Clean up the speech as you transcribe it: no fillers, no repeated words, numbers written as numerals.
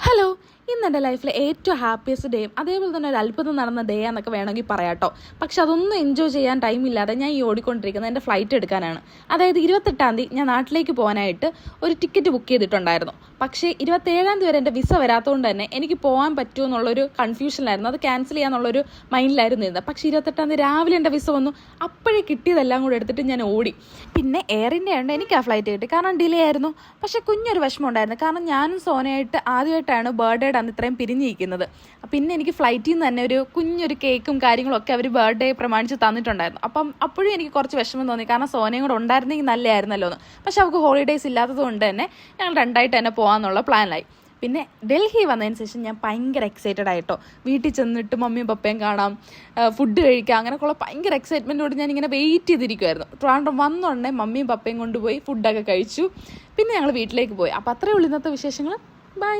Hello, ഇന്ന് എൻ്റെ ലൈഫിലെ ഏറ്റവും ഹാപ്പിയസ്റ്റ് ഡേയും അതേപോലെ തന്നെ ഒരു അത്ഭുതം നടന്ന ഡേ എന്നൊക്കെ വേണമെങ്കിൽ പറയാട്ടോ. പക്ഷെ അതൊന്നും എൻജോയ് ചെയ്യാൻ ടൈമില്ലാതെ ഞാൻ ഈ ഓടിക്കൊണ്ടിരിക്കുന്നത് എൻ്റെ ഫ്ലൈറ്റ് എടുക്കാനാണ്. അതായത് 28-ാം തീയതി ഞാൻ നാട്ടിലേക്ക് പോകാനായിട്ട് ഒരു ടിക്കറ്റ് ബുക്ക് ചെയ്തിട്ടുണ്ടായിരുന്നു. പക്ഷേ 27-ാം തീയതി വരെ എൻ്റെ വിസ വരാത്തതുകൊണ്ട് തന്നെ എനിക്ക് പോകാൻ പറ്റുമോ എന്നുള്ളൊരു കൺഫ്യൂഷനിലായിരുന്നു. അത് ക്യാൻസൽ ചെയ്യാന്നുള്ളൊരു മൈൻഡിലായിരുന്നു ഇരുന്നത്. പക്ഷേ 28-ാം തീയതി രാവിലെ എൻ്റെ വിസ വന്നു. അപ്പോഴേ കിട്ടിയതെല്ലാം കൂടെ എടുത്തിട്ട് ഞാൻ ഓടി. പിന്നെ എയർ ഇന്ത്യ ആയതുകൊണ്ട് എനിക്ക് ആ ഫ്ലൈറ്റ് കിട്ടി, കാരണം ഡിലേ ആയിരുന്നു. പക്ഷേ കുഞ്ഞൊരു വിഷമം ഉണ്ടായിരുന്നു, കാരണം ഞാനും സോനയായിട്ട് ആദ്യമായിട്ടാണ് ബർത്ത്ഡേയുടെ അന്ന് ഇത്രയും പിരിഞ്ഞിരിക്കുന്നത്. പിന്നെ എനിക്ക് ഫ്ലൈറ്റിൽ നിന്ന് തന്നെ ഒരു കുഞ്ഞൊരു കേക്കും കാര്യങ്ങളൊക്കെ അവർ ബർത്ത്ഡേ പ്രമാണിച്ച് തന്നിട്ടുണ്ടായിരുന്നു. അപ്പം അപ്പോഴും എനിക്ക് കുറച്ച് വിഷമം തോന്നി, കാരണം സോനയും കൂടെ ഉണ്ടായിരുന്നെങ്കിൽ നല്ലതായിരുന്നല്ലോ എന്ന്. പക്ഷെ അവൾക്ക് ഹോളിഡേയ്സ് ഇല്ലാത്തത് കൊണ്ട് തന്നെ ഞങ്ങൾ രണ്ടായിട്ട് തന്നെ പോകാമെന്നുള്ള പ്ലാനായി. പിന്നെ ഡൽഹി വന്നതിന് ശേഷം ഞാൻ ഭയങ്കര എക്സൈറ്റഡ് ആയിട്ടോ. വീട്ടിൽ ചെന്നിട്ട് മമ്മിയും പപ്പയും കാണാം, ഫുഡ് കഴിക്കാം, അങ്ങനെയൊക്കെയുള്ള ഭയങ്കര എക്സൈറ്റ്മെൻറ്റോട് ഞാനിങ്ങനെ വെയിറ്റ് ചെയ്തിരിക്കുമായിരുന്നു. ട്രിവാൻഡ്രം വന്നുടനെ മമ്മിയും പപ്പയും കൊണ്ടുപോയി ഫുഡൊക്കെ കഴിച്ചു. പിന്നെ ഞങ്ങൾ വീട്ടിലേക്ക് പോയി. അപ്പോൾ അത്രയേ ഉള്ളൂ ഇന്നത്തെ വിശേഷങ്ങൾ. ബൈ.